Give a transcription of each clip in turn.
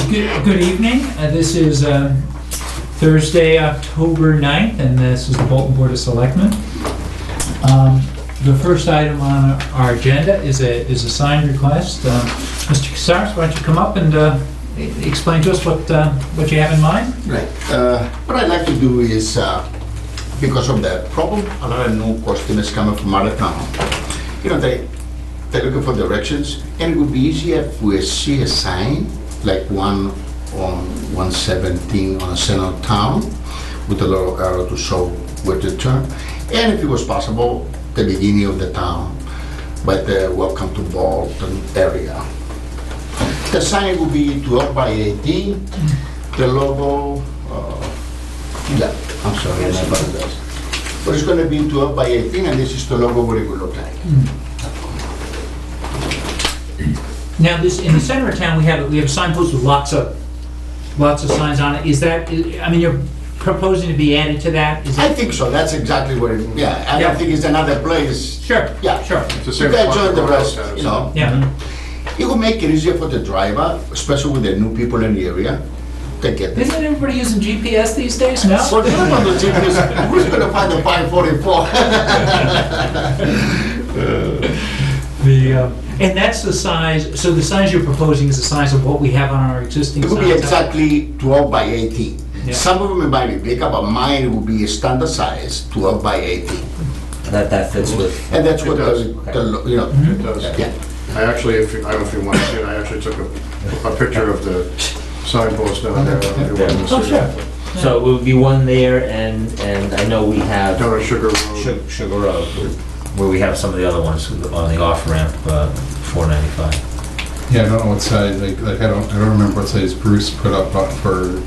Good evening. This is Thursday, October 9th, and this is the Bolton Board of Selectmen. The first item on our agenda is a sign request. Mr. Casares, why don't you come up and explain to us what you have in mind? Right. What I'd like to do is, because of the problem, a lot of new customers coming from out of town. You know, they're looking for directions, and it would be easier if we see a sign, like one on 117 on the center of town, with a little arrow to show where to turn. And if it was possible, the beginning of the town, by the Welcome to Bolton area. The sign will be 12 by 18. The logo, yeah, I'm sorry, I apologize. But it's going to be 12 by 18, and this is the logo, what it will look like. Now, this in the center of town, we have a signpost with lots of signs on it. Is that? I mean, you're proposing to be added to that? Is I think so. That's exactly what it. Yeah, I don't think it's another place. Sure. Yeah, sure. You guys join the rest. You know. Yeah. It will make it easier for the driver, especially with the new people in the area. They get this. Isn't everybody using GPS these days now? Well, what about the GPS? Who's going to find the 544? And that's the size. So the size you're proposing is the size of what we have on our existing. It will be signs? exactly 12 by 18. Yeah. Some of them might be bigger, but mine will be a standard size, 12 by 18. That fits with. And that's what It does. you know. It does. Yeah. I actually, I don't know if you want to see it, I actually took a picture of the signpost down there. If you wanted to Oh, see sure. it. So it would be one there, and I know we have Down at Sugar Road. Sugar Road, where we have some of the other ones on the off-ramp, 495. Yeah, I don't know what size, like I don't remember what size Bruce put up for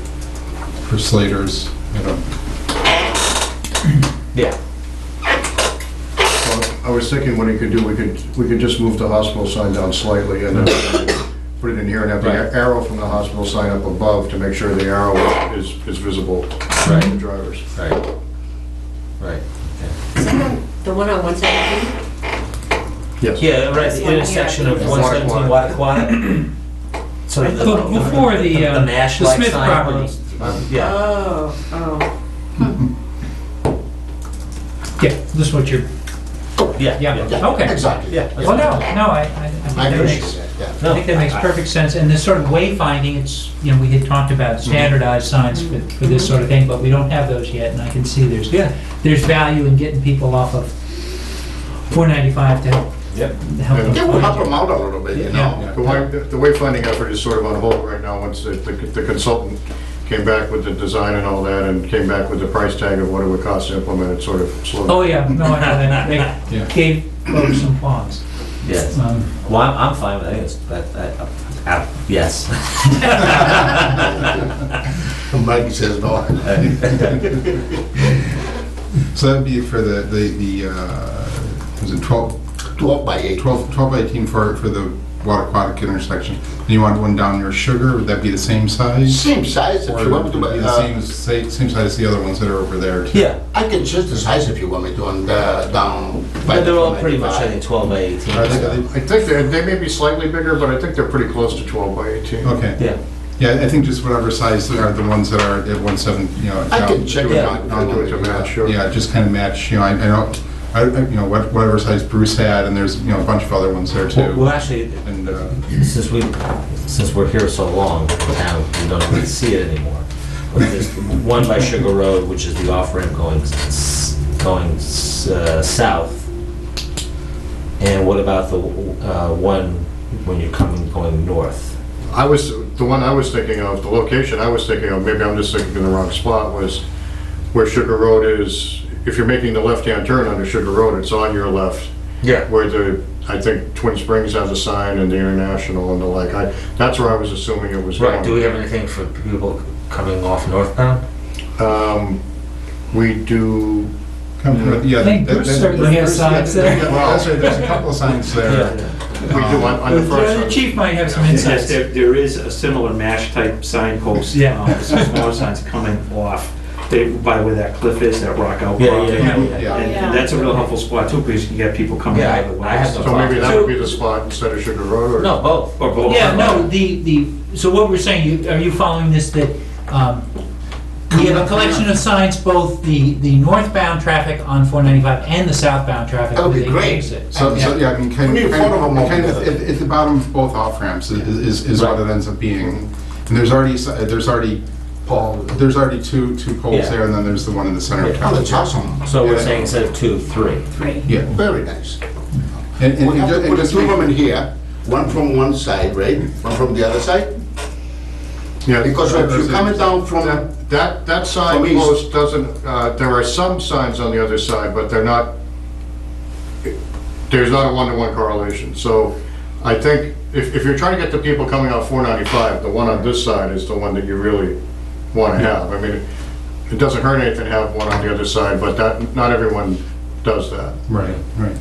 Slater's. I don't. Yeah. Well, I was thinking what he could do, we could just move the hospital sign down slightly and then put it in here and have the Right. arrow from the hospital sign up above to make sure the arrow is visible to the drivers. Right. Right. Is that the one on 117? Yes. Yeah, right, the intersection of 117 Wattaquata. So Before the MASH the like Smith sign. property. Yeah. Oh. Yeah, this is what you're. Yeah. Yeah, Okay. exactly. Yeah. Well, no, I think I that appreciate makes. that. Yeah. No, I think that makes perfect sense, and this sort of wayfinding, it's, we had talked about standardized signs for this sort of thing, but we don't have those yet, and I can see there's value in getting people off of 495 to help Yep. them. Yeah, we'll help them out a little bit, you know. Yeah. The wayfinding effort is sort of on hold right now, once the consultant came back with the design and all that, and came back with the price tag of what it would cost to implement it, sort of slowed. Oh, yeah, no, I know that, they Yeah. gave folks some pause. Yes. Well, I'm fine with it. I think it's, yes. Mikey says no. So that'd be for the was it 12 12 by 8. 12 by 18 for the Wattaquatic intersection? And you want one down near Sugar? Would that be the same size? Same size if Or you want me would it be to. the same size as the other ones that are over there too? Yeah. I can adjust the size if you want me to on the down. by But they're the all pretty much, I 495. think, 12 by 18. Are they- I think they may be slightly bigger, but I think they're pretty close to 12 by 18. Okay. Yeah. Yeah, I think just whatever size are the ones that are at 17, I can check it Yeah. out. Do it to match, sure. Yeah, just kind of match, I know, whatever size Bruce had, and there's, a bunch of other ones there Well, too. actually, And, since we're here so long, now we don't really see it anymore. But there's one by Sugar Road, which is the off-ramp going south. And what about the one when you're going north? The one I was thinking of, the location I was thinking of, maybe I'm just thinking in the wrong spot, was where Sugar Road is. If you're making the left-hand turn onto Sugar Road, it's on your left. Yeah. Where I think Twin Springs has a sign and the International and the like. That's where I was assuming it was going. Right, do we have anything for people coming off northbound? We do. yeah. I think Bruce certainly has signs there. That's right, there's a couple of signs there. We do on the first The one. chief might have some Yes, insights. there is a similar MASH type signpost. Yeah. Some smaller signs coming off by where that cliff is, that rock outcrop. Yeah, yeah, yeah. Yeah. And that's a real helpful spot too, because you can get people coming Yeah, out of the way. I have no So maybe that would be the spot instead of Sugar Road, or? No, both. Or both. Yeah, no, so what we're saying, are you following this, that we have a collection of signs, both the northbound traffic on 495 and the southbound traffic? That would be where they great. exit? So, yeah, I mean, We need four of them all kind of together. at the bottom of both off ramps is what it ends up being. And there's already two poles Yeah. there, and then there's the one in the center of Yeah. Oh, town. that's awesome. So we're Yeah. saying instead of 2, 3. Three. Yeah. Very nice. And We have to put just two of make- them in here, one from one side, right? One from the other side? Yeah. Because if you're coming down from, That sign From east. post doesn't, there are some signs on the other side, but they're not, there's not a one-to-one correlation. So I think if you're trying to get the people coming out 495, the one on this side is the one that you really want to have. I mean, it doesn't hurt anything to have one on the other side, but not everyone does that. Right, right.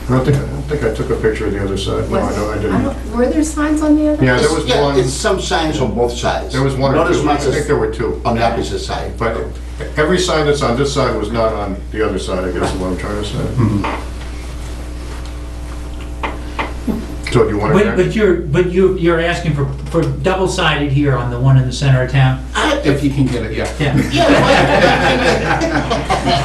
I don't think I took a picture of the other side. No, I know I didn't. Were there signs on the other? Yeah, there was yeah, one, it's some signs on both sides. there was one or Not as two. I much think as there were two. on the opposite side. But every sign that's on this side was not on the other side, I guess is what I'm trying to say. So do you want But to? you're asking for double-sided here on the one in the center of town? If you can get it, yeah. Yeah.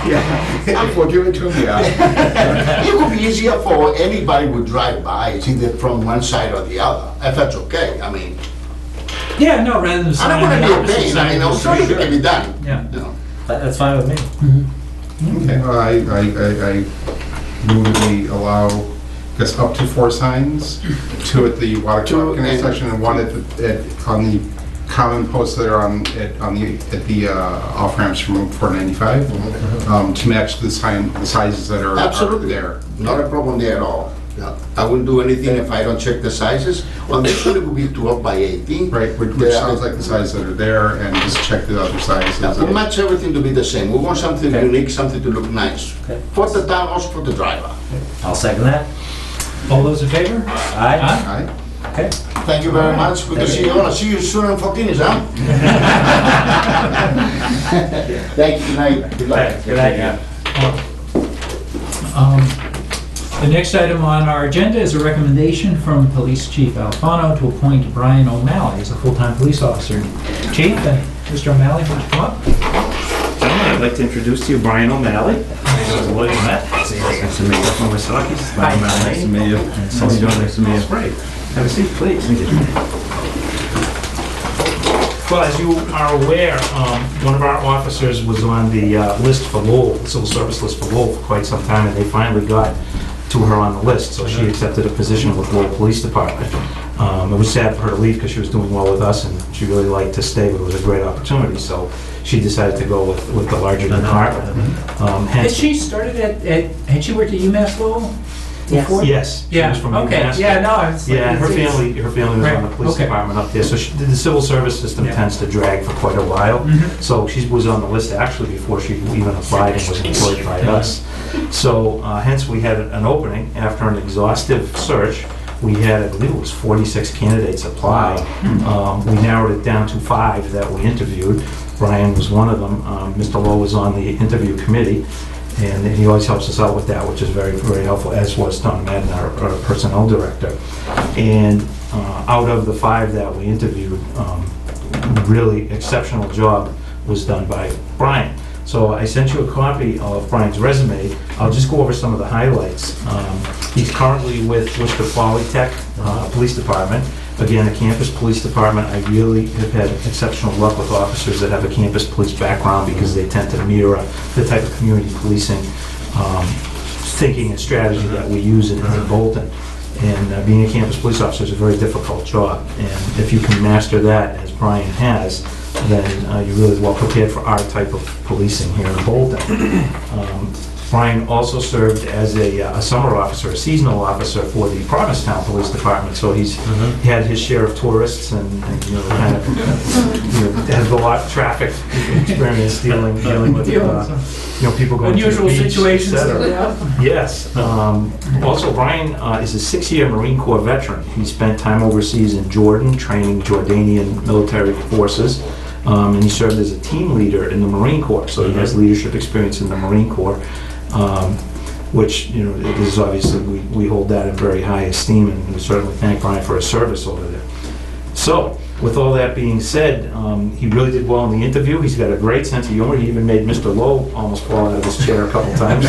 Yeah. If we'll give it to them, yeah. It would be easier for anybody who drive by, it's either from one side or the other, if that's okay. I mean, Yeah, no, rather than I sign don't on want to the be a opposite pain, I side. mean, I'm sure it can be done. Yeah. You know. That's fine with me. Okay, well, I move that we allow, I guess, up to 4 signs, 2 at the water Two club intersection and 1 on the common posts that are at the off ramps from 495, to match the sizes that are Absolutely. there. Not a problem there at all. Yeah. I wouldn't do anything if I don't check the sizes. On this one, it would be 12 by 18. Right, which Yeah. sounds like the sizes that are there, and just check the other sizes. Yeah, we match everything to be the same. We want something Okay. unique, something to look nice. Okay. For the town, also for the driver. I'll second that. All those in favor? Aye. Aye. Okay. Thank you very much. Good to see you. I want to see you soon in 14, huh? Thank you. Good night. Good luck. Good idea. The next item on our agenda is a recommendation from Police Chief Alfano to appoint Brian O'Malley as a full-time police officer. Chief, and Mr. O'Malley, would you come up? Gentlemen, I'd like to introduce to you Brian O'Malley. He's a lawyer met. Nice to meet you. From Wissahickon. Nice to meet you. How you doing? Nice to meet you. Great. Have a seat, please. Thank you. Well, as you are aware, one of our officers was on the list for Lowell, the civil service list for Lowell for quite some time, and they finally got to her on the list, so she accepted a position with Lowell Police Department. It was sad for her to leave because she was doing well with us and she really liked to stay, but it was a great opportunity, so she decided to go with the larger department. Had Hence, she started had she worked at UMass Lowell? Yes. before? yes, she Yeah, was from okay, UMass. yeah, no, it's. Yeah, her it's- family was on the Right, police okay. department up there, so the civil service system Yeah. tends to drag for quite a while. Mhm. So she was on the list actually before she even applied and was employed by us. So hence we had an opening after an exhaustive search. We had, I believe it was 46 candidates apply. We narrowed it down to 5 that we interviewed. Brian was one of them. Mr. Lowe was on the interview committee. And he always helps us out with that, which is very, very helpful, as was Tom Madden, our personnel director. And out of the 5 that we interviewed, really exceptional job was done by Brian. So I sent you a copy of Brian's resume. I'll just go over some of the highlights. He's currently with Worcester Polytech Police Department. Again, a campus police department. I really have had exceptional luck with officers that have a campus police background because they tend to mirror the type of community policing thinking and strategy that we use in Bolton. And being a campus police officer is a very difficult job. And if you can master that, as Brian has, then you're really well prepared for our type of policing here in Bolton. Brian also served as a summer officer, a seasonal officer for the Provincetown Police Department, so he had his share of tourists and kind of, has a lot of traffic experience dealing with, people going to the Unusual beach, et situations. cetera. Yeah. Yes. Also, Brian is a 6-year Marine Corps veteran. He spent time overseas in Jordan, training Jordanian military forces. And he served as a team leader in the Marine Corps, so he has leadership experience in the Marine Corps, which, you know, it is obviously, we hold that in very high esteem, and we certainly thank Brian for his service over there. So, with all that being said, he really did well in the interview. He's got a great sense of humor. He even made Mr. Lowe almost fall out of his chair a couple times.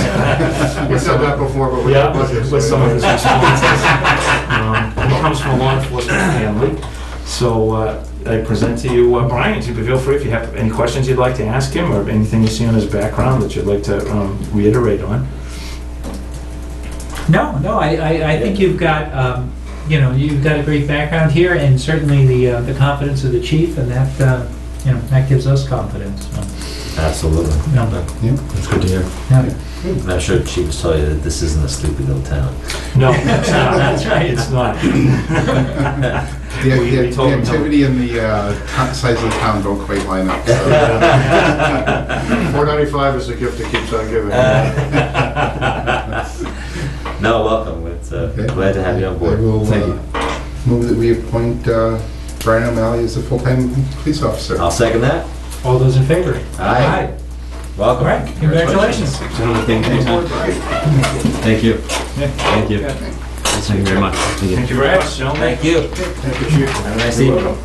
We said that before, but we Yeah, don't budget. with some of his responses. He comes from a law enforcement family. So I present to you Brian. So feel free if you have any questions you'd like to ask him, or anything you see on his background that you'd like to reiterate on. No, I think you've got, you've got a great background here, and certainly the confidence of the chief, and that, that gives us confidence. So, Absolutely. no, That's good to hear. no. And I'm sure the chief will tell you that this isn't a sleepy little town. No, it's not. That's right. It's not. The We told him no. activity and the size of the town don't quite line up. So. 495 is the gift that keeps on giving. No, welcome. It's Okay. glad to have you on I board. will Thank you. move that we appoint Brian O'Malley as a full-time police officer. I'll second that. All those in favor? Aye. Welcome. All right, congratulations. Gentlemen, thank you. Thank you. Thank you. Thank you very much. Thank you. Thank you very much, gentlemen. Thank you. Thank you, Chief. Have a nice evening.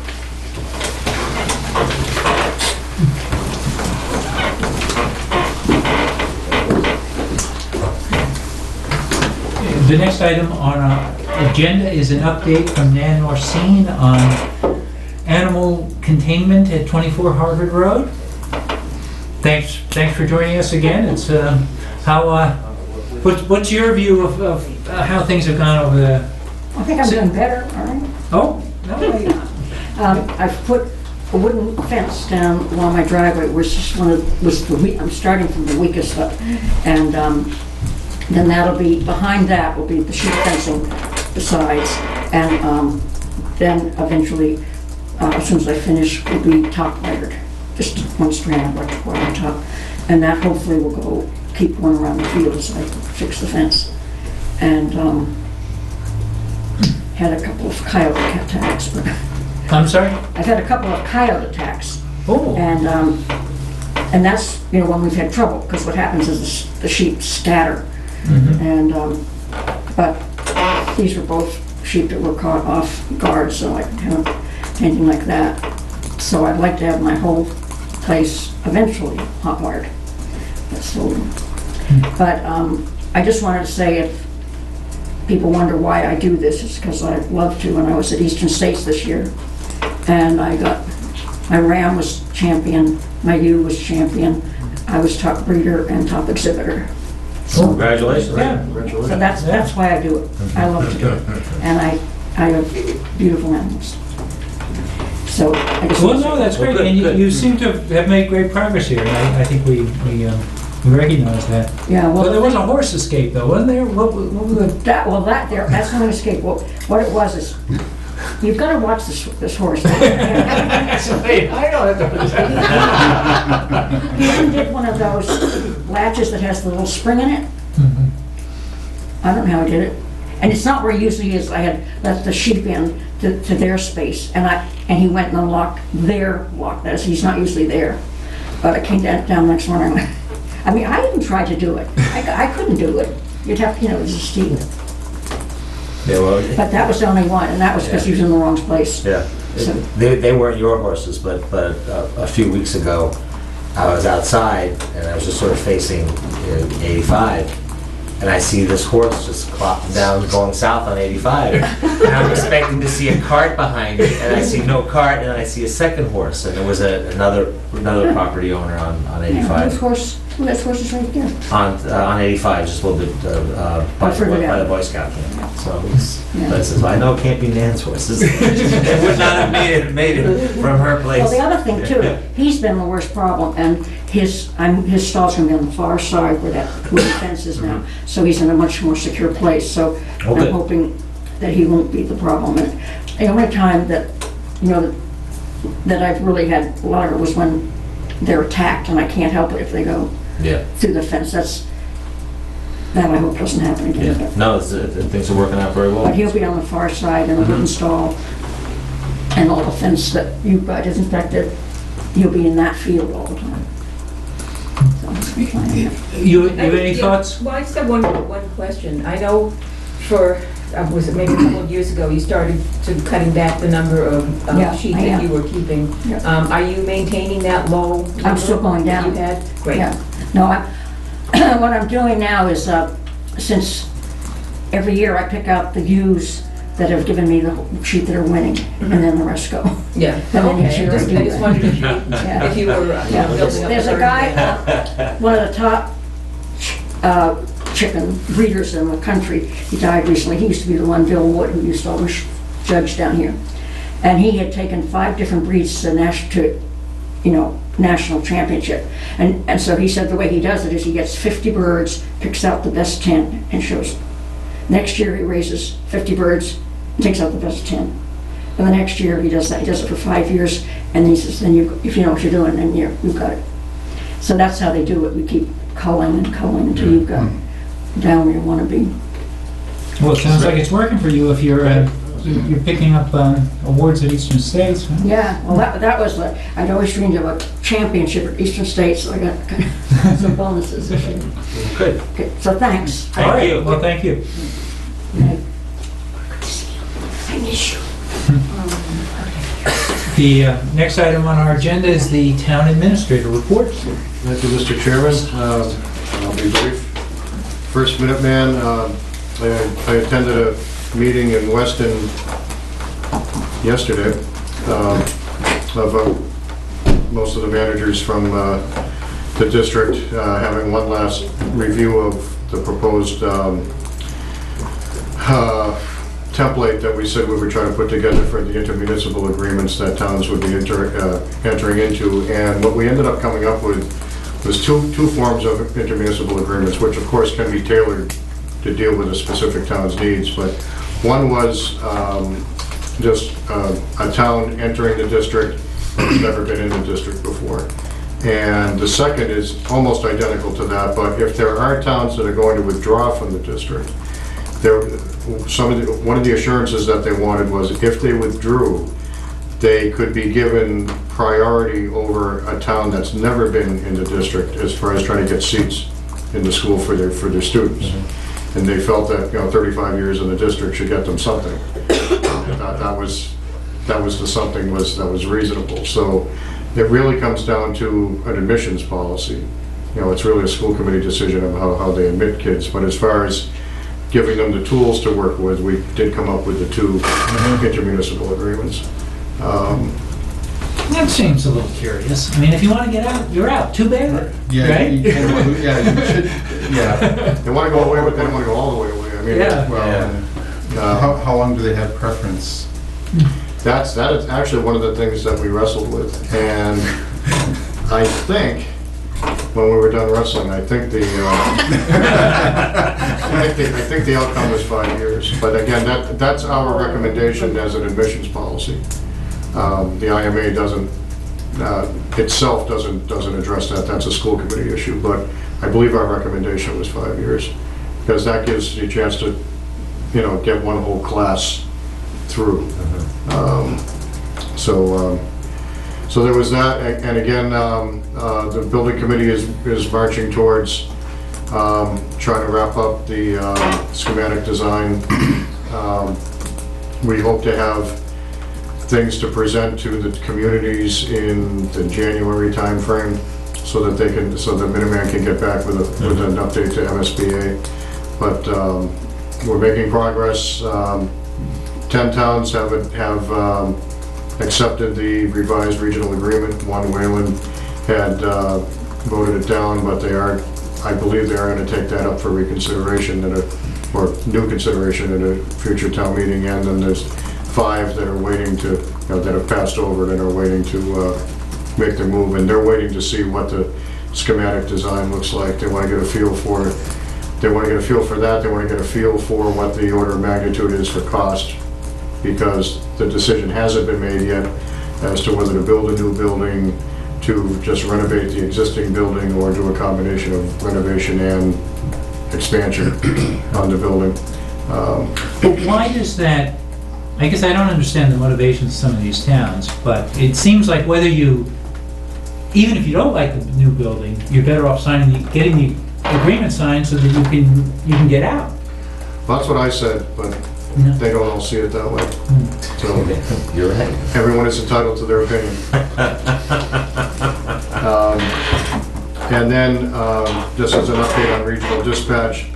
The next item on our agenda is an update from Nan Orsine on animal containment at 24 Harvard Road. Thanks for joining us again. It's what's your view of how things have gone over the? I think I'm doing better, all right? Oh, no. I've put a wooden fence down along my driveway, which is I'm starting from the weakest up. And then that'll be, behind that will be the sheet fencing besides. And then eventually, as soon as I finish, will be top wired. Just one strand of electric wire on top. And that hopefully will go, keep one around the field as I fix the fence. And had a couple of coyote attacks, but I'm sorry? I've had a couple of coyote attacks. Oh, And that's, when we've had trouble, because what happens is the sheep scatter. And, but these were both sheep that were caught off guard, so I didn't have anything like that. So I'd like to have my whole place eventually hot wired. But I just wanted to say, if people wonder why I do this, it's because I love to. And I was at Eastern States this year, and my ram was champion, my ewe was champion, I was top breeder and top exhibitor. Congratulations. yeah. So that's why I do it. I love to do it. And I have beautiful animals. So I just. Well, no, that's Well, great, good, and good. you seem to have made great progress here, and I think we recognize that. Yeah, Well, there was a well, horse escape, though, wasn't there? What was the... that's not an escape. Well, what it was is, you've got to watch this horse. I know that. He even did one of those latches that has the little spring in it. I don't know how I did it. And it's not where he usually is. I had let the sheep in to their space, and he went and unlocked their lock. That is, he's not usually there. But I came down next morning. I mean, I even tried to do it. I couldn't do it. You'd have to, just steep it. Yeah, well, But that was the only one, and that was because he was in the wrong place. yeah. So- They weren't your horses, but a few weeks ago, I was outside and I was just sort of facing 85, and I see this horse just clopping down, going south on 85. And I'm expecting to see a cart behind it, and I see no cart, and I see a second horse, and there was another property owner on Yeah, 85. that horse is right there. On 85, just a little bit by further down. the Boy Scout camp. So it's, Yeah. but it says, I know it can't be Nan's horses. It would not have made it from her place. Well, the other thing too, he's been the worst problem, and his stall's gonna be on the far side where the fence is now, so he's in a much more secure place, so Okay. I'm hoping that he won't be the problem. And the only time that, that I've really had a lot of it was when they're attacked, and I can't help it if they go Yeah, through the fence. That I hope doesn't happen again. yeah. No, things are working out very But well. he'll be on the far side in a wooden stall, and all the fence that you got is inspected, he'll be in that field all the time. So, I'm planning it. You have any thoughts? Well, I just have one question. I know for, was it maybe a couple of years ago, you started to cutting back the number of Yeah, sheep I that am. you were keeping. Yeah. Are you maintaining that low number? I'm still going that down. You had? Great. Yeah, no, what I'm doing now is, since every year I pick out the ewes that have given me the sheep that are winning, and then the rest go. Yeah, And then each okay. year I I just do I just that. wondered if you, Yeah. if you were, you know, Yeah, building up. there's a herd. guy, one of the top chicken breeders in the country, he died recently, he used to be the one, Bill Wood, who used to always judge down here. And he had taken 5 different breeds to national championship. And so he said the way he does it is he gets 50 birds, picks out the best 10 and shows them. Next year he raises 50 birds, and takes out the best 10. And the next year he does that, he does it for 5 years, and he says, then if you know what you're doing, then you've got it. So that's how they do it, we keep culling and culling until you've got down where you want to be. Well, it sounds like it's working for you if you're picking up awards at Eastern States. Huh? Yeah, well, that was, I'd always dreamed of a championship at Eastern States, so I got some bonuses. Good. Okay, so thanks. All right, well, thank you. I miss you. The next item on our agenda is the town administrator report. Thank you, Mr. Chairman. I'll be brief. First Minuteman, I attended a meeting in Weston yesterday of most of the managers from the district having one last review of the proposed template that we said we were trying to put together for the intermunicipal agreements that towns would be entering into. And what we ended up coming up with was two forms of intermunicipal agreements, which of course can be tailored to deal with a specific town's needs. But one was just a town entering the district that's never been in the district before. And the second is almost identical to that, but if there are towns that are going to withdraw from the district, one of the assurances that they wanted was if they withdrew, they could be given priority over a town that's never been in the district as far as trying to get seats in the school for their students. And they felt that 35 years in the district should get them something. And that was the something that was reasonable. So it really comes down to an admissions policy. It's really a school committee decision of how they admit kids. But as far as giving them the tools to work with, we did come up with the 2 intermunicipal agreements. That seems a little curious. I mean, if you want to get out, you're out. Too bad, Yeah, right? you should, yeah. They want to go away, but they don't want to go all the way away. I mean, Yeah. Well, how long do they have preference? that is actually one of the things that we wrestled with. And I think, when we were done wrestling, I think the outcome was 5 years. But again, that's our recommendation as an admissions policy. The IMA itself doesn't address that. That's a school committee issue. But I believe our recommendation was 5 years, because that gives you a chance to, get one whole class through. So there was that, and again, the building committee is marching towards trying to wrap up the schematic design. We hope to have things to present to the communities in the January timeframe, so that Minuteman can get back with an update to MSBA. But we're making progress. 10 towns have accepted the revised regional agreement. One, Wayland, had voted it down, but I believe they are going to take that up for reconsideration or new consideration at a future town meeting. And then there's 5 that are waiting to, that have passed over and are waiting to make their move. And they're waiting to see what the schematic design looks like. They want to get a feel for it. They want to get a feel for that. They want to get a feel for what the order of magnitude is for cost, because the decision hasn't been made yet as to whether to build a new building, to just renovate the existing building, or do a combination of renovation and expansion on the building. But why does that, I guess I don't understand the motivations of some of these towns, but it seems like whether you even if you don't like the new building, you're better off getting the agreement signed so that you can get out. That's what I said, but No. they don't all see it that way. So You're right. everyone is entitled to their opinion. And then, just as an update on regional dispatch,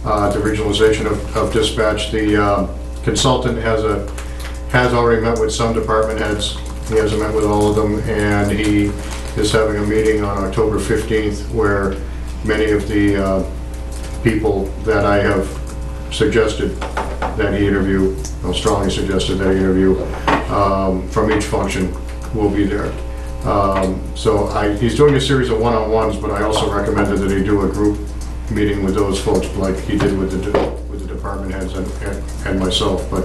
the regionalization of dispatch, the consultant has already met with some department heads. He hasn't met with all of them, and he is having a meeting on October 15th where many of the people that I have suggested that he interview, or strongly suggested that he interview, from each function will be there. So he's doing a series of one-on-ones, but I also recommended that he do a group meeting with those folks like he did with the department heads and myself. But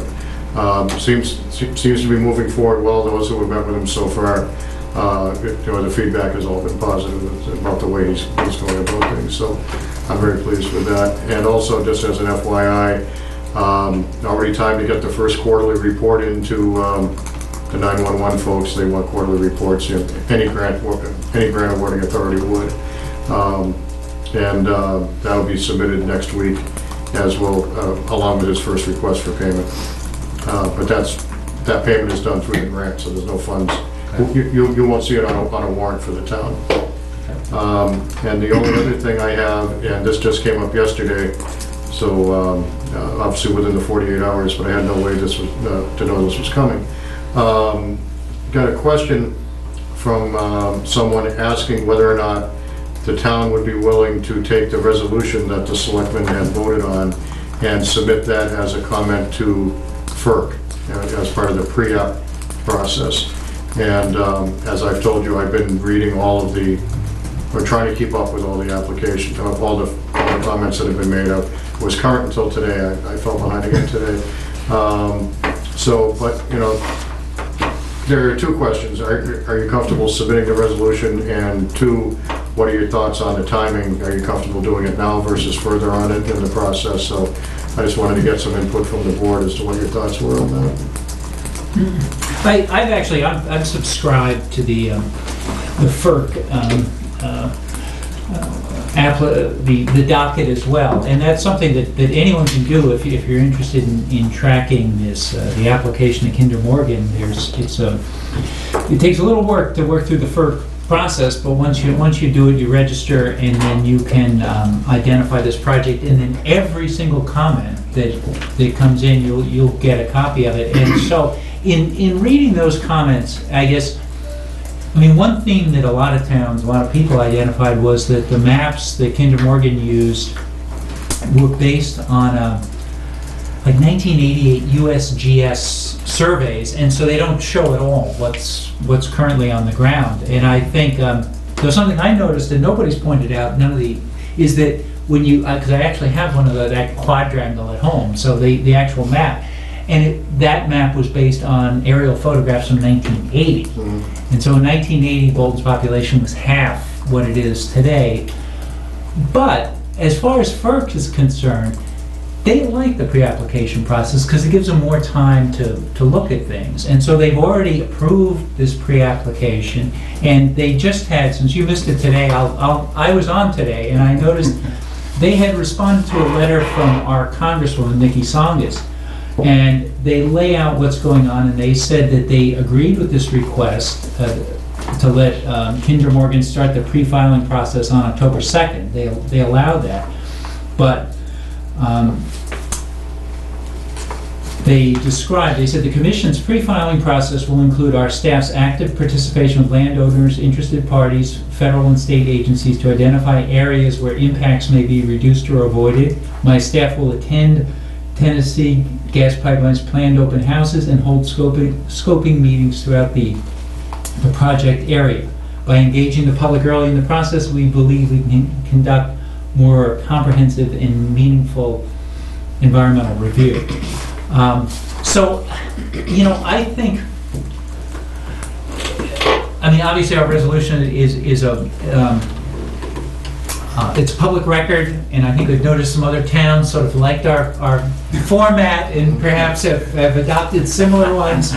seems to be moving forward well. Those who have met with him so far, the feedback has all been positive about the way he's going about things. So I'm very pleased with that. And also, just as an FYI, already time to get the first quarterly report into the 911 folks. They want quarterly reports. Any grant awarding authority would. And that'll be submitted next week as well, along with his first request for payment. But that payment is done through the grant, so there's no funds. You won't see it on a warrant for the town. And the only other thing I have, and this just came up yesterday, so obviously within the 48 hours, but I had no way to know this was coming. Got a question from someone asking whether or not the town would be willing to take the resolution that the selectmen had voted on and submit that as a comment to FERC as part of the pre-app process. And as I've told you, I've been reading we're trying to keep up with all the applications, all the comments that have been made. I was current until today. I fell behind again today. But there are two questions. Are you comfortable submitting the resolution? And two, what are your thoughts on the timing? Are you comfortable doing it now versus further on in the process? So I just wanted to get some input from the board as to what your thoughts were on that. I've subscribed to the FERC the docket as well, and that's something that anyone can do if you're interested in tracking this the application to Kinder Morgan. It takes a little work to work through the FERC process, but once you do it, you register, and then you can identify this project, and then every single comment that comes in, you'll get a copy of it. And so in reading those comments, one theme that a lot of people identified was that the maps that Kinder Morgan used were based on 1988 USGS surveys, and so they don't show at all what's currently on the ground. And I think there's something I noticed that nobody's pointed out, is that when you, because I actually have one of that quadrangle at home, so the actual map, and that map was based on aerial photographs from 1980. Mm-hmm. And so in 1980, Bolton's population was half what it is today. But as far as FERC is concerned, they like the pre-application process because it gives them more time to look at things. And so they've already approved this pre-application, and they just had, since you missed it today, I was on today, and I noticed they had responded to a letter from our Congresswoman, Nikki Songus, and they lay out what's going on, and they said that they agreed with this request to let Kinder Morgan start the pre-filing process on October 2nd. They allowed that, but they said the Commission's pre-filing process will include our staff's active participation with landowners, interested parties, federal and state agencies to identify areas where impacts may be reduced or avoided. My staff will attend Tennessee Gas Pipeline's planned open houses and hold scoping meetings throughout the project area. By engaging the public early in the process, we believe we can conduct more comprehensive and meaningful environmental review. I think, obviously our resolution is a It's public record, and I think we've noticed some other towns sort of liked our format and perhaps have adopted similar ones.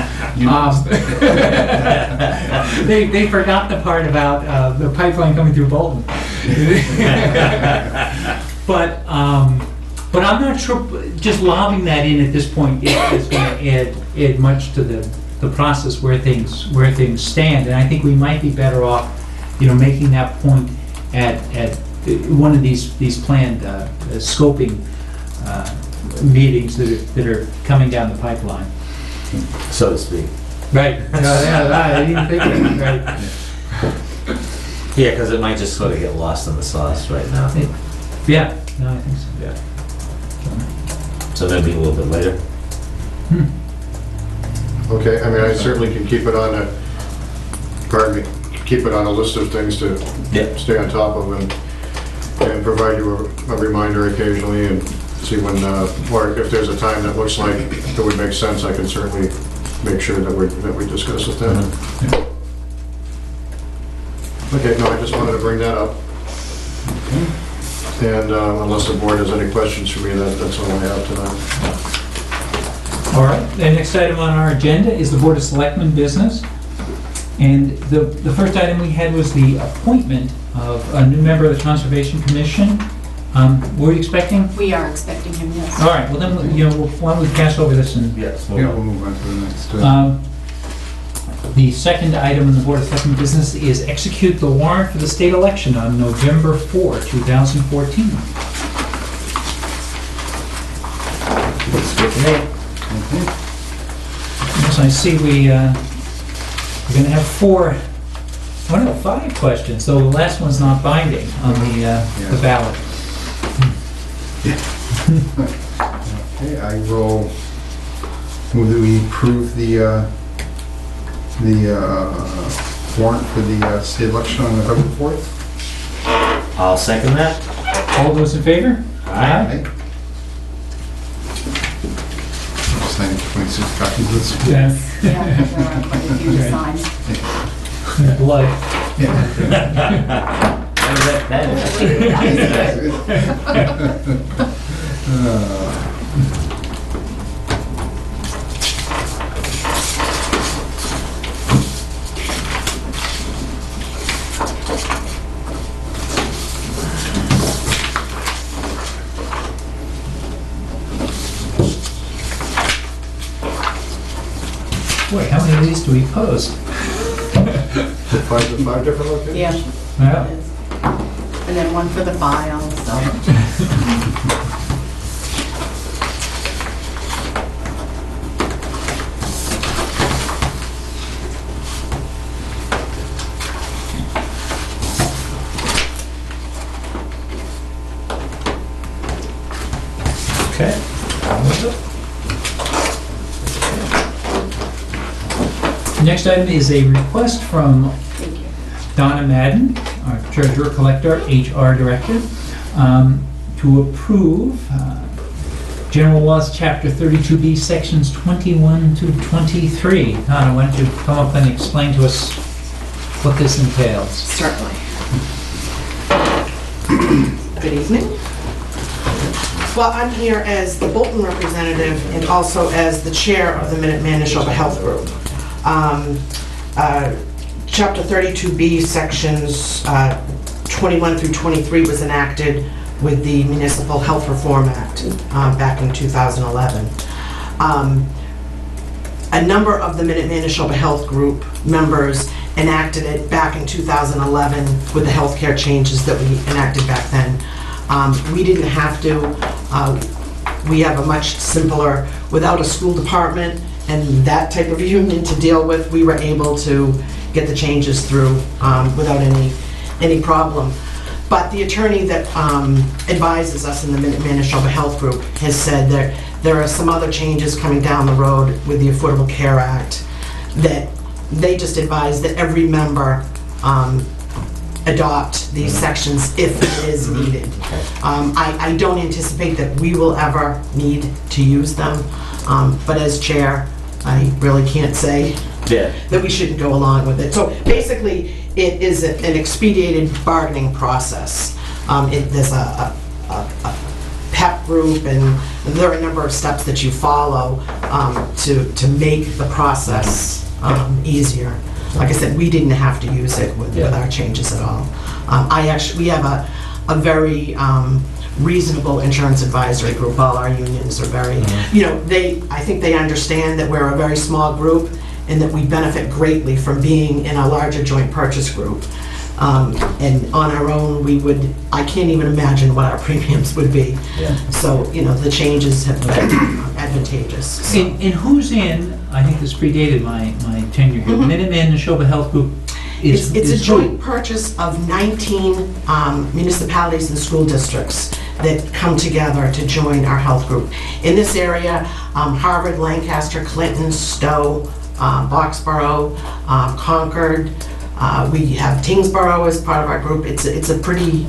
They forgot the part about the pipeline coming through Bolton. But I'm not sure, just lobbing that in at this point is going to add much to the process where things stand. And I think we might be better off, making that point at one of these planned scoping meetings that are coming down the pipeline. So to speak. Right. I didn't think of it. Right. Yeah, because it might just sort of get lost in the sauce right now. Yeah. No, I think so. Yeah. So maybe a little bit later. Okay, I mean, I certainly can keep it on keep it on a list of things to Yep. stay on top of and provide you a reminder occasionally and see when, or if there's a time that looks like it would make sense, I can certainly make sure that we discuss with them. Okay, no, I just wanted to bring that up. And unless the board has any questions for me, that's all I have tonight. All right, the next item on our agenda is the Board of Selectmen business. And the first item we had was the appointment of a new member of the Conservation Commission. Were you expecting? We are expecting him, yes. All right, well then, why don't we pass over this and... Yes. Yeah, we'll move on to the next. The second item in the Board of Selectmen business is execute the warrant for the state election on November 4, 2014. Looks good to me. As I see, we're going to have 5 questions, though the last one's not binding on the ballot. Okay, I will move that we approve the warrant for the state election on November 4th. I'll second that. All those in favor? Aye. Sign 26 copies of this. Yeah. Yeah, there are quite a few to sign. Blood. Boy, how many of these do we post? Five different locations? Yeah, Yeah. it is. And then one for the file, so. Okay. Next item is a request from Thank you. Donna Madden, our treasurer collector, HR director, to approve General Laws, Chapter 32B, Sections 21 to 23. Donna, why don't you come up and explain to us what this entails? Certainly. Good evening. Well, I'm here as the Bolton representative and also as the chair of the Minuteman Neshoba Health Group. Chapter 32B, Sections 21 through 23 was enacted with the Municipal Health Reform Act back in 2011. A number of the Minuteman Neshoba Health Group members enacted it back in 2011 with the healthcare changes that we enacted back then. We didn't have to. We have a much simpler, without a school department and that type of union to deal with, we were able to get the changes through without any problem. But the attorney that advises us in the Minuteman Neshoba Health Group has said that there are some other changes coming down the road with the Affordable Care Act that they just advise that every member adopt these sections if it is needed. I don't anticipate that we will ever need to use them, but as chair, I really can't say that we shouldn't go along with it. So basically, it is an expedited bargaining process. There's a PEP group, and there are a number of steps that you follow to make the process easier. Like I said, we didn't have to use it with our changes at all. We have a very reasonable insurance advisory group. All our unions are very, I think they understand that we're a very small group and that we benefit greatly from being in a larger joint purchase group. And on our own, I can't even imagine what our premiums would be. Yeah. So, the changes have been advantageous. So. And who's in, I think this predated my tenure here, Minuteman Neshoba Health Group is... It's a is joint purchase of 19 municipalities and school districts that come together to join our health group. In this area, Harvard, Lancaster, Clinton, Stowe, Boxborough, Concord, we have Tingsboro as part of our group. It's a pretty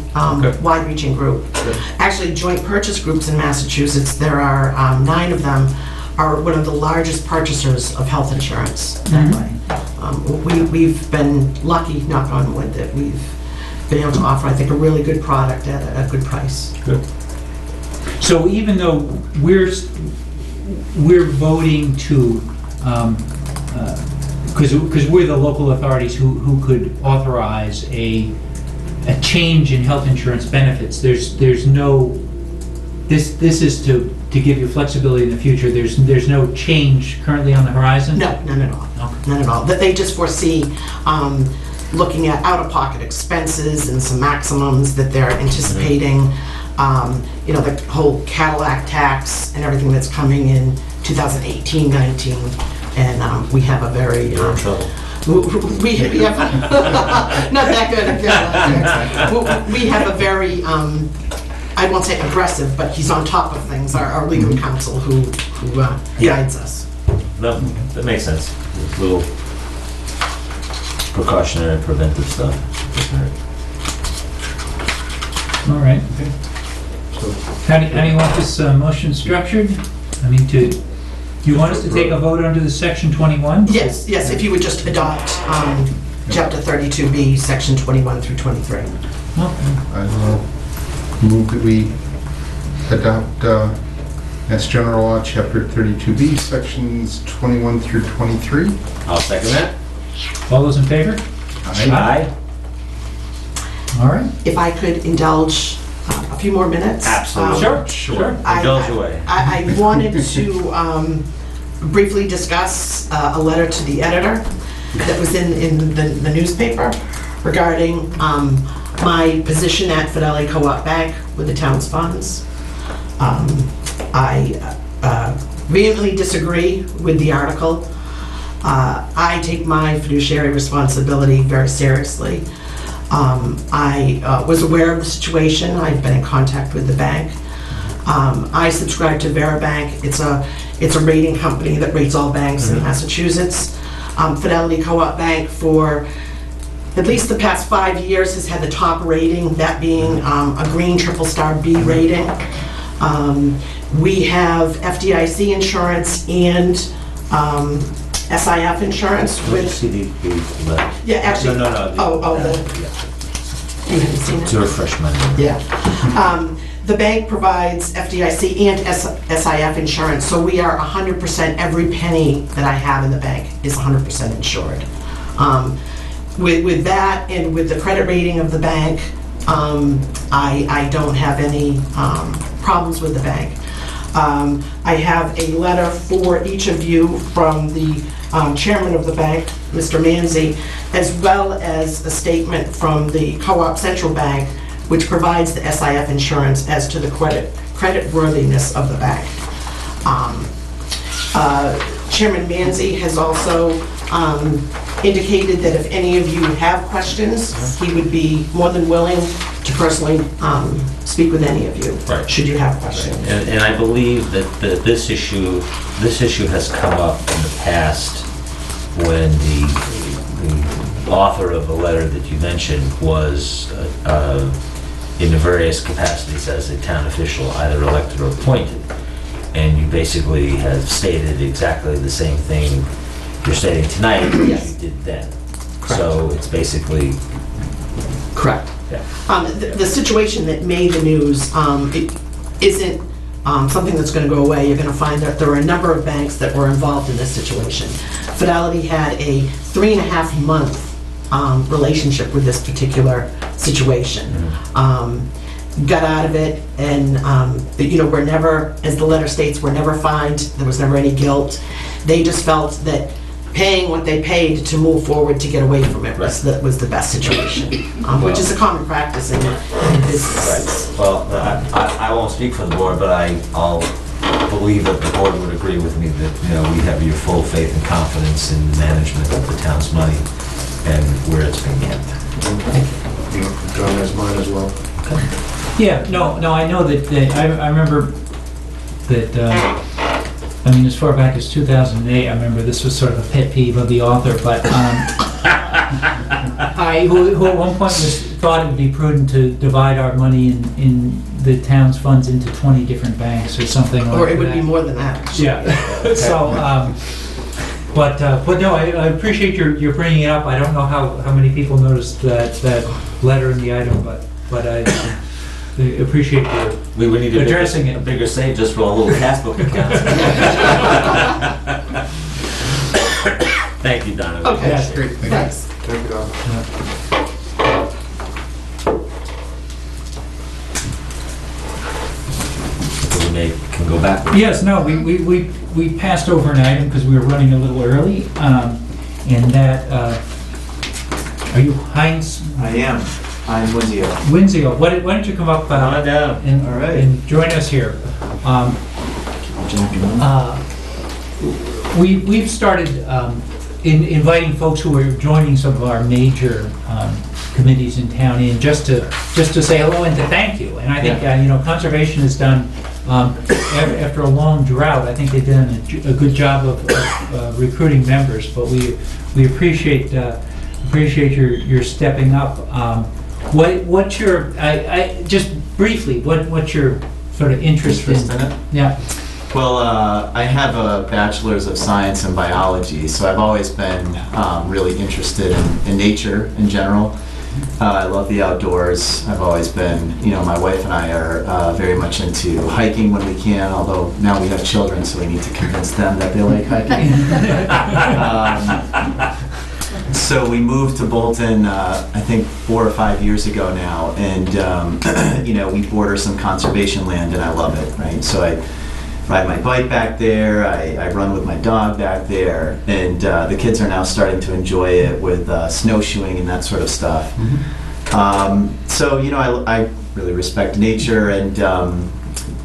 wide-reaching group. Actually, joint purchase groups in Massachusetts, there are 9 of them, are one of the largest purchasers of health insurance that way. We've been lucky, knock on wood, that we've been able to offer, I think, a really good product at a good price. Good. So even though we're voting to, because we're the local authorities who could authorize a change in health insurance benefits, there's no, this is to give you flexibility in the future. There's no change currently on the horizon? No, none at all. Okay. None at all. That they just foresee looking at out-of-pocket expenses and some maximums that they're anticipating. The whole Cadillac tax and everything that's coming in 2018-19, and we have a very You're in trouble. we have not that good at Cadillac tax. We have a very I won't say aggressive, but he's on top of things. Our legal counsel who guides us. No, that makes sense. A little precautionary and preventive stuff. All right. How do you want this motion structured? I mean, do you want us to take a vote under the section 21? Yes, if you would just adopt chapter 32B, section 21 through 23. Okay. I will move that we adopt Mass General Law, Chapter 32B, Sections 21 through 23. I'll second that. All those in favor? Aye. All right. If I could indulge a few more minutes. Absolutely. Sure. Indulge away. I wanted to briefly discuss a letter to the editor that was in the newspaper regarding my position at Fidelity Co-op Bank with the town's funds. I vehemently disagree with the article. I take my fiduciary responsibility very seriously. I was aware of the situation. I've been in contact with the bank. I subscribe to VeraBank. It's a rating company that rates all banks in Massachusetts. Fidelity Co-op Bank for at least the past 5 years has had the top rating, that being a green triple star B rating. We have FDIC insurance and SIF insurance with... CDP letter. Yeah, actually... No. You haven't seen it? To refresh my memory. Yeah. The bank provides FDIC and SIF insurance, so we are 100%, every penny that I have in the bank is 100% insured. With that and with the credit rating of the bank, I don't have any problems with the bank. I have a letter for each of you from the chairman of the bank, Mr. Manzi, as well as a statement from the Co-op Central Bank, which provides the SIF insurance as to the credit worthiness of the bank. Chairman Manzi has also indicated that if any of you have questions, he would be more than willing to personally speak with any of you, Right. should you have questions. And I believe that this issue has come up in the past when the author of the letter that you mentioned was in the various capacities as a town official, either elected or appointed. And you basically have stated exactly the same thing you're stating tonight as Yes. you did then. Correct. So it's basically Correct. Yeah. The situation that made the news, it isn't something that's going to go away. You're going to find that there were a number of banks that were involved in this situation. Fidelity had a 3.5-month relationship with this particular situation. Got out of it, and we're never, as the letter states, we're never fined. There was never any guilt. They just felt that paying what they paid to move forward to get away from it was the best situation, which is a common practice in business. Right. Well, I won't speak for the board, but I'll believe that the board would agree with me that, we have your full faith and confidence in the management of the town's money and where it's being kept. John has mine as well. Yeah, no, I know that, I remember that, as far back as 2008, I remember this was sort of a pet peeve of the author, but who at one point thought it would be prudent to divide our money in the town's funds into 20 different banks or something like that. Or it would be more than that. Yeah, so, but no, I appreciate your bringing it up. I don't know how many people noticed that letter in the item, but I appreciate your We would need addressing it. a bigger save just for a little passbook account. Thank you, Donna. We Okay. That's appreciate great. Thanks. Thank you, Don. it. We can go back. Yes, no, we passed over an item because we were running a little early, and that, are you Heinz I am. I'm Wizio. Winzio? Why don't you come up Come on down. and All right. and join us here? We've started inviting folks who are joining some of our major committees in town in just to say hello and to thank you. And I think conservation has done after a long drought. I think they've done a good job of recruiting members. But we appreciate your stepping up. What's your just briefly? What's your sort of interest in it? Yeah. Well, I have a bachelor's of science in biology, so I've always been really interested in nature in general. I love the outdoors. I've always been, my wife and I are very much into hiking when we can, although now we have children, so we need to convince them that they like hiking. So we moved to Bolton, I think 4 or 5 years ago now, and we border some conservation land, and I love it, right? So I ride my bike back there, I run with my dog back there, and the kids are now starting to enjoy it with snowshoeing and that sort of stuff. So I really respect nature, and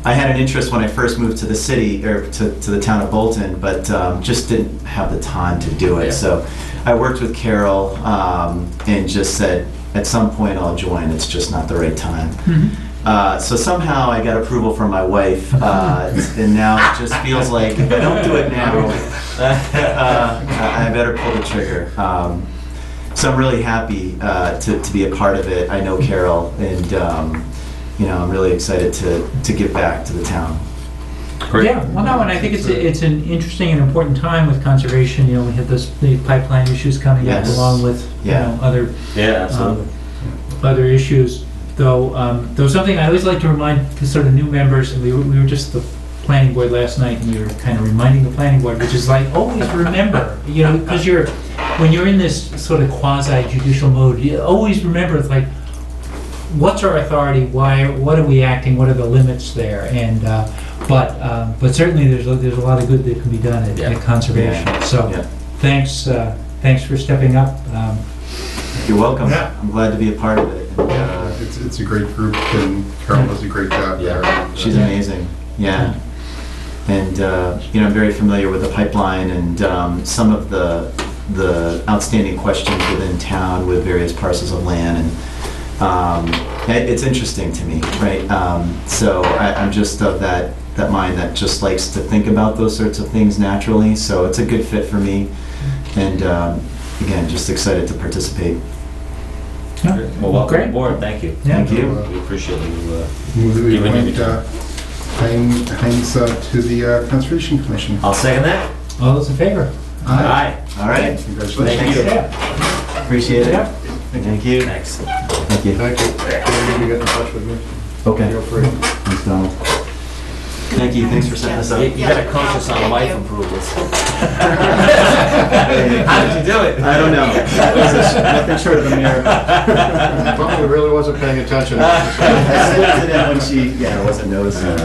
I had an interest when I first moved to the city, or to the town of Bolton, but just didn't have the time to do it. Yeah. So I worked with Carol and just said, at some point I'll join, it's just not the right time. So somehow I got approval from my wife, and now it just feels like if I don't do it now, I better pull the trigger. So I'm really happy to be a part of it. I know Carol, and I'm really excited to give back to the town. Great. Yeah, well, no, and I think it's an interesting and important time with conservation. We have the pipeline issues coming up, Yes. along with other Yeah, absolutely. other issues. Though something I always like to remind the sort of new members, and we were just the planning board last night, and we were kind of reminding the planning board, which is like, always remember, because when you're in this sort of quasi judicial mode, you always remember, it's like, what's our authority? What are we acting? What are the limits there? And but certainly there's a lot of good that can be done at conservation. So thanks for stepping up. You're welcome. Yeah. I'm glad to be a part of it. And, It's a great group, and Carol does a great job there. she's amazing. Yeah. And I'm very familiar with the pipeline and some of the outstanding questions within town with various parcels of land, and it's interesting to me, right? So I'm just of that mind that just likes to think about those sorts of things naturally. So it's a good fit for me, and again, just excited to participate. Well, welcome Great. aboard. Thank you. Yeah. Thank you. We appreciate you. We Given appoint you the Heinz to the Conservation Commission. I'll second that. All those in favor? Aye. All right. Congratulations. Thank you. Yeah. Appreciate it. Yeah. Thank you. Thanks. Thank Thank you. Thank you. You need to get in touch with me. Okay. Feel free. Thanks, Donald. Thank you, thanks for setting this up. You gotta coach us on life improvements. How did you do it? I don't know. Nothing short of a miracle. Probably really wasn't paying attention. I slipped it in when she, wasn't noticing.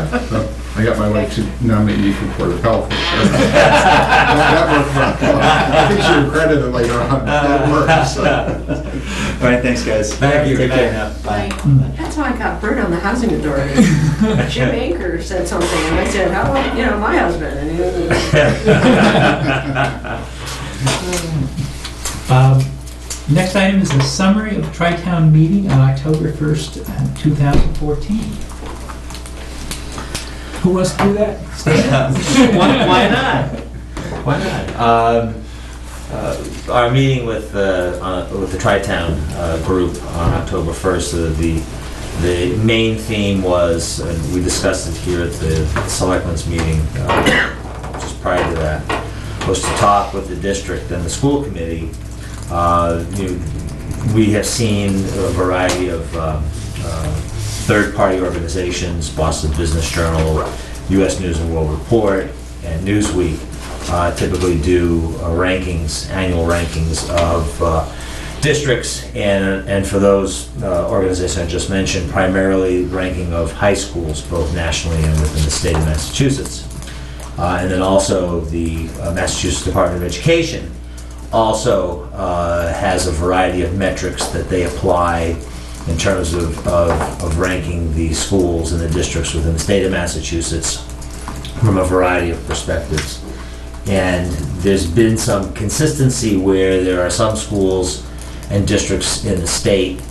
I got my wife to nominate me for Board of Health. That worked well. I think she regretted it later on. That worked, so. All right, thanks, guys. Thank you. Good night now. Bye. That's how I got burned on the housing authority. Jim Anker said something, and I said, how about, my husband? And Next item is a summary of the Tri-Town meeting on October 1st, 2014. Who wants to do that? Why not? Why not? Our meeting with the Tri-Town group on October 1st, the main theme was, and we discussed it here at the Selectmen's meeting just prior to that, was to talk with the district and the school committee. We have seen a variety of third-party organizations, Boston Business Journal, U.S. News and World Report, and Newsweek typically do annual rankings of districts, and for those organizations I just mentioned, primarily ranking of high schools, both nationally and within the state of Massachusetts. And then also the Massachusetts Department of Education also has a variety of metrics that they apply in terms of ranking the schools and the districts within the state of Massachusetts from a variety of perspectives. And there's been some consistency where there are some schools and districts in the state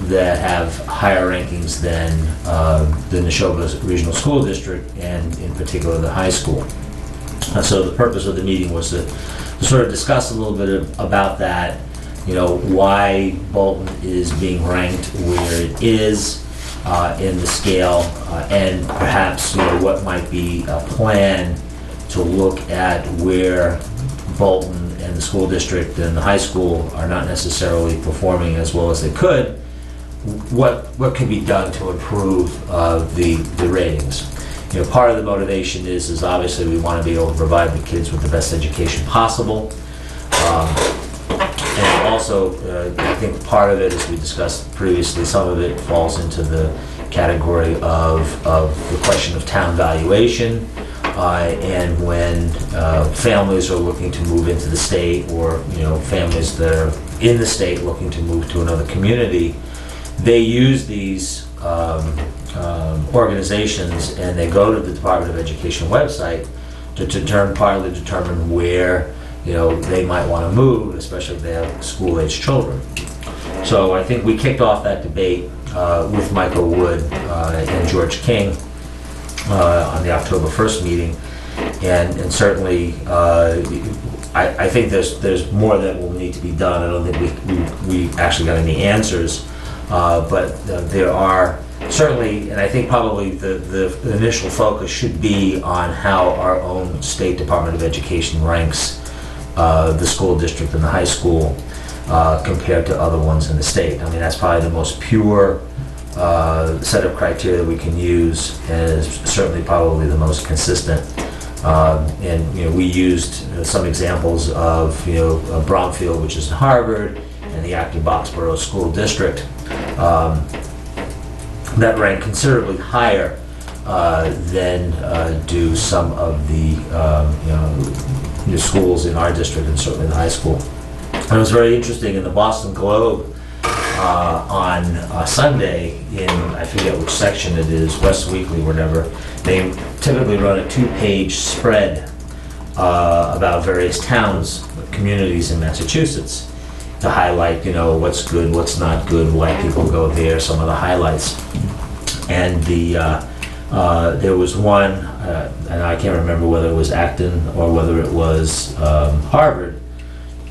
that have higher rankings than the Neshoba Regional School District, and in particular the high school. So the purpose of the meeting was to sort of discuss a little bit about that, why Bolton is being ranked where it is in the scale, and perhaps what might be a plan to look at where Bolton and the school district and the high school are not necessarily performing as well as they could. What could be done to improve the ratings? Part of the motivation is obviously we want to be able to provide the kids with the best education possible. And also, I think part of it, as we discussed previously, some of it falls into the category of the question of town valuation. And when families are looking to move into the state, or families that are in the state looking to move to another community, they use these organizations, and they go to the Department of Education website to partly determine where they might want to move, especially if they have school-age children. So I think we kicked off that debate with Michael Wood and George King on the October 1st meeting, and certainly I think there's more that will need to be done. I don't think we actually got any answers, but there are certainly, and I think probably the initial focus should be on how our own State Department of Education ranks the school district and the high school compared to other ones in the state. I mean, that's probably the most pure set of criteria that we can use, and is certainly probably the most consistent. And we used some examples of Bromfield, which is in Harvard, and the Acton Boxborough School District that rank considerably higher than do some of the schools in our district, and certainly the high school. And it was very interesting in the Boston Globe on Sunday, in I forget which section it is, West Weekly, whatever. They typically run a 2-page spread about various towns, communities in Massachusetts, to highlight, what's good, what's not good, why people go there, some of the highlights. And there was one, and I can't remember whether it was Acton or whether it was Harvard,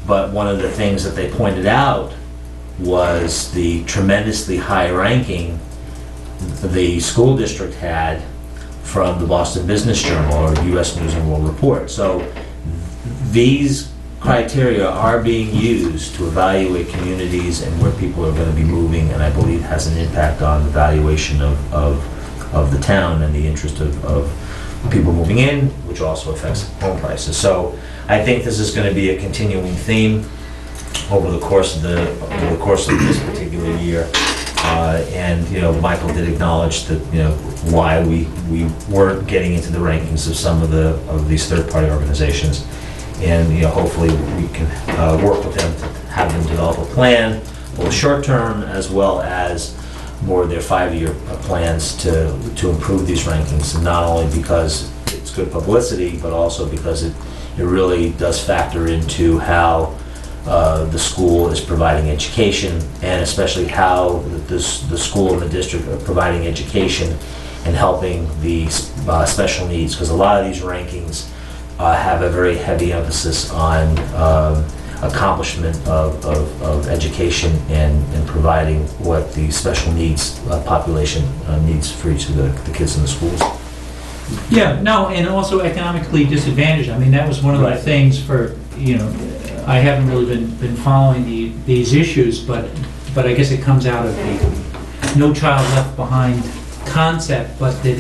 but one of the things that they pointed out was the tremendously high ranking the school district had from the Boston Business Journal or U.S. News and World Report. So these criteria are being used to evaluate communities and where people are gonna be moving, and I believe has an impact on the valuation of the town and the interest of people moving in, which also affects home prices. So I think this is gonna be a continuing theme over the course of this particular year. And, you know, Michael did acknowledge that, you know, why we weren't getting into the rankings of some of these third-party organizations. And, you know, hopefully we can work with them to have them develop a plan, both short-term as well as more of their 5-year plans to improve these rankings. And not only because it's good publicity, but also because it really does factor into how the school is providing education, and especially how the school and the district are providing education and helping the special needs, because a lot of these rankings have a very heavy emphasis on accomplishment of education and providing what the special needs population needs for each of the kids in the schools. Yeah, no, and also economically disadvantaged. I mean, that was one of the Right. things for, you know, I haven't really been following these issues, but I guess it comes out of the No Child Left Behind concept, but that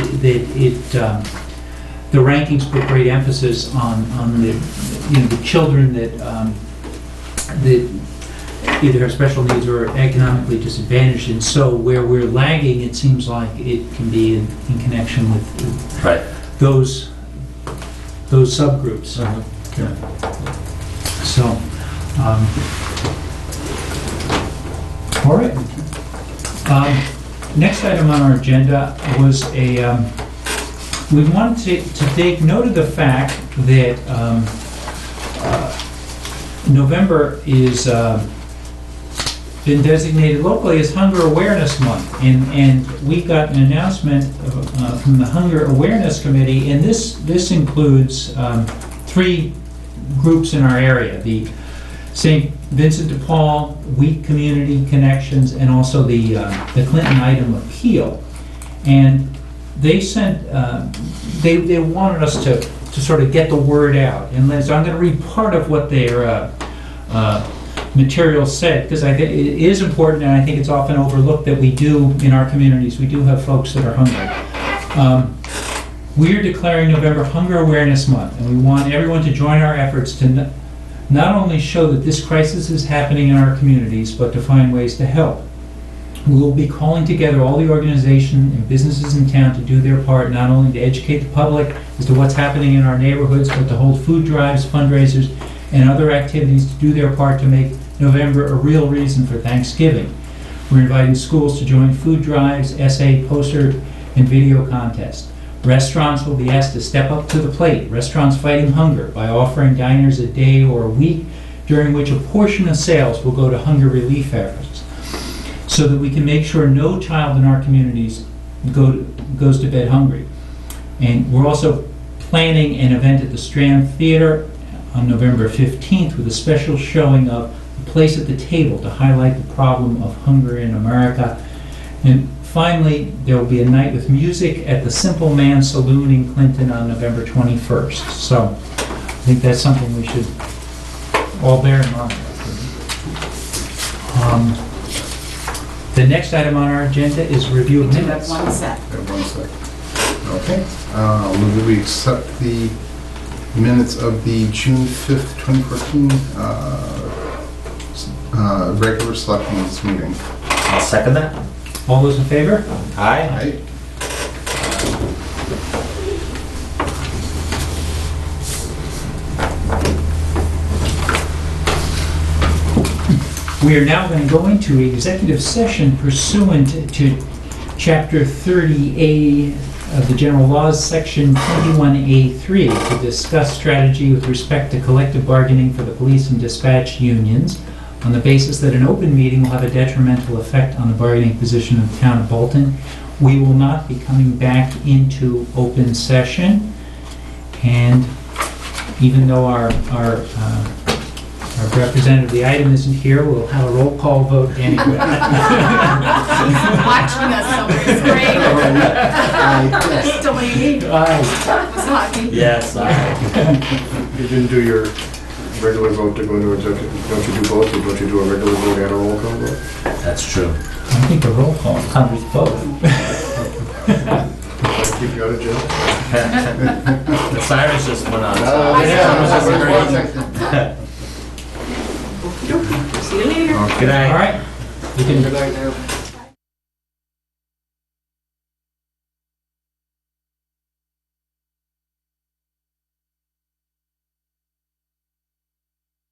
the rankings put great emphasis on the, you know, the children that either have special needs or are economically disadvantaged. And so where we're lagging, it seems like it can be in connection with Right. those subgroups. Uh-huh. So, all right. Next item on our agenda was we wanted to take note of the fact that November is been designated locally as Hunger Awareness Month, and we got an announcement from the Hunger Awareness Committee, and this includes 3 groups in our area: the St. Vincent de Paul, Wheat Community Connections, and also the Clinton Item Appeal. And they sent, they wanted us to sort of get the word out. And Liz, I'm going to read part of what their material said, because I think it is important, and I think it's often overlooked that we do, in our communities, we do have folks that are hungry. We are declaring November Hunger Awareness Month, and we want everyone to join our efforts to not only show that this crisis is happening in our communities, but to find ways to help. We will be calling together all the organizations and businesses in town to do their part, not only to educate the public as to what's happening in our neighborhoods, but to hold food drives, fundraisers, and other activities to do their part to make November a real reason for Thanksgiving. We're inviting schools to join food drives, essay, poster, and video contests. Restaurants will be asked to step up to the plate. Restaurants Fighting Hunger by offering diners a day or a week during which a portion of sales will go to hunger relief efforts, so that we can make sure no child in our communities goes to bed hungry. And we're also planning an event at the Strand Theater on November 15th with a special showing of The Place at the Table to highlight the problem of hunger in America. And finally, there will be a night with music at the Simple Man Saloon in Clinton on November 21st. So I think that's something we should all bear in mind. The next item on our agenda is review of Do that minutes. one set. One sec. Okay. Move that we accept the minutes of the June 5th, 2014 regular selectmen's meeting. I'll second that. All those in favor? Aye. Aye. We are now going to go into executive session pursuant to Chapter 30A of the General Laws, Section 21A3, to discuss strategy with respect to collective bargaining for the police and dispatch unions on the basis that an open meeting will have a detrimental effect on the bargaining position of the town of Bolton. We will not be coming back into open session, and even though our representative of the item isn't here, we'll have a roll call vote anyway. Watching us, somebody's great. Delaney, Aye. Wasaki. Yes, aye. You didn't do your regular vote to go into executive? Don't you do both, or don't you do a regular vote and a roll call vote? That's true. I think the roll call covers both. Keep you out of jail? The sirens just went on. See you later. Good night. All right. You can Good night now.